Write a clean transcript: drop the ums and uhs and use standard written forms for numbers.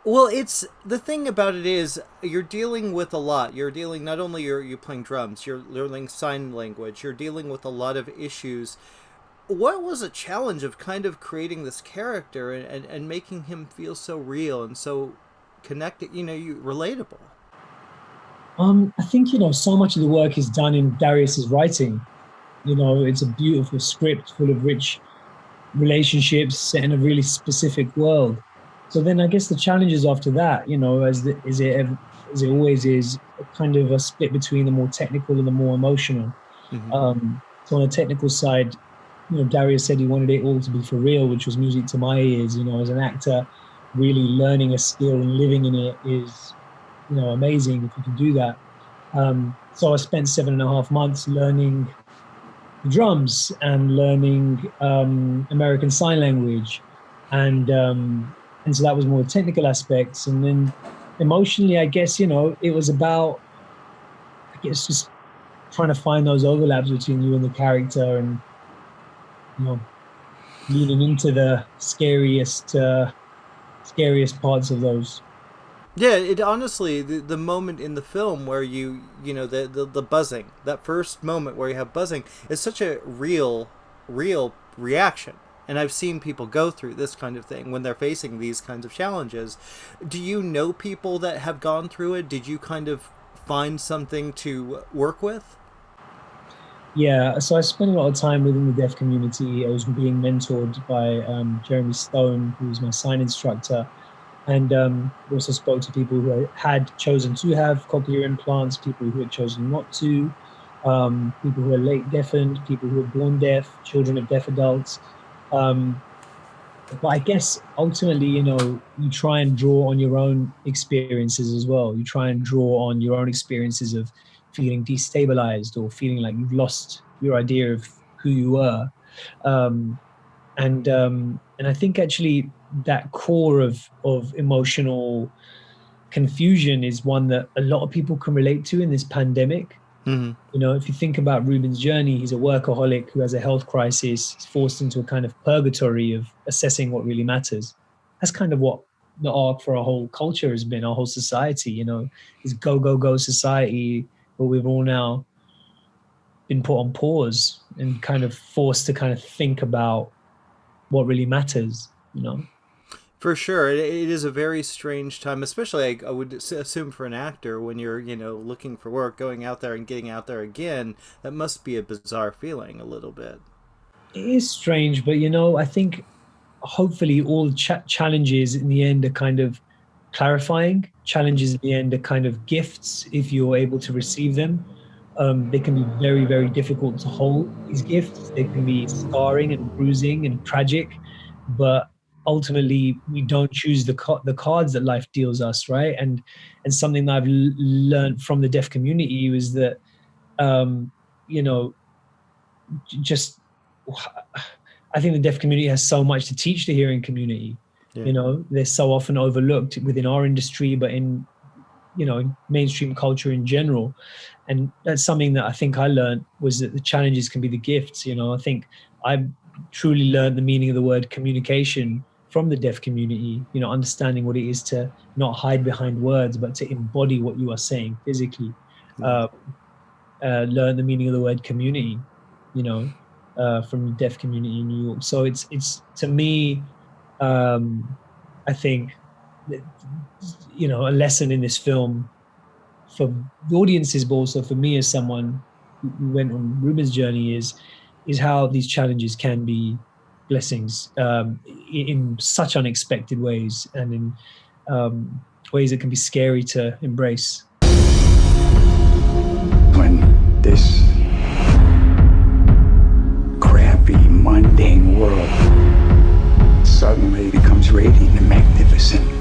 Well, it's the thing about it is you're dealing with a lot. You're dealing not only you're playing drums, you're learning sign language. You're dealing with a lot of issues. What was a challenge of kind of creating this character and making him feel so real and so connected? You know, you relatable. I think, so much of the work is done in Darius's writing. It's a beautiful script full of rich relationships set in a really specific world. So then I guess the challenges after that, as it always is, kind of a split between the more technical and the more emotional. Hmm. So on the technical side, Darius said he wanted it all to be for real, which was music to my ears. As an actor, really learning a skill and living in it is, amazing if you can do that. So I spent 7.5 months learning the drums and learning American Sign Language, and so that was more technical aspects. And then emotionally, I guess it was about, I guess, just trying to find those overlaps between you and the character, and you know leaning into the scariest parts of those. Yeah, it honestly the moment in the film where you know the buzzing, that first moment where you have buzzing is such a real reaction. And I've seen people go through this kind of thing when they're facing these kinds of challenges. Do you know people that have gone through it? Did you kind of find something to work with? Yeah, so I spent a lot of time within the deaf community. I was being mentored by Jeremy Stone, who was my sign instructor, and also spoke to people who had chosen to have cochlear implants, people who had chosen not to, people who are late deafened, people who are born deaf, children of deaf adults. Um, but I guess ultimately, you try and draw on your own experiences as well. You try and draw on your own experiences of feeling destabilized or feeling like you've lost your idea of who you were. Um, and I think actually that core of emotional confusion is one that a lot of people can relate to in this pandemic. Hmm. If you think about Ruben's journey, he's a workaholic who has a health crisis. He's forced into a kind of purgatory of assessing what really matters. That's kind of what the arc for our whole culture has been, our whole society, is go, go, go society, but we've all now been put on pause and kind of forced to kind of think about what really matters. For sure, it is a very strange time, especially I would assume for an actor when you're looking for work, going out there and getting out there again. That must be a bizarre feeling a little bit. It is strange, but I think hopefully all challenges in the end are kind of clarifying. Challenges in the end are kind of gifts if you're able to receive them. They can be very, very difficult to hold, these gifts. They can be scarring and bruising and tragic, but ultimately we don't choose the cards that life deals us, right? And something that I've learned from the deaf community was that, um, you know, just I think the deaf community has so much to teach the hearing community. Yeah. They're so often overlooked within our industry, but in mainstream culture in general. And that's something that I think I learned, was that the challenges can be the gifts. I think I truly learned the meaning of the word communication from the deaf community, understanding what it is to not hide behind words, but to embody what you are saying physically. Yeah. Uh, learn the meaning of the word community, you know, from the deaf community in New York. So it's to me, I think, a lesson in this film for the audiences, but also for me as someone who went on Ruben's journey, is how these challenges can be blessings, in such unexpected ways, and in ways that can be scary to embrace. When this crappy, mundane world suddenly becomes radiant and magnificent.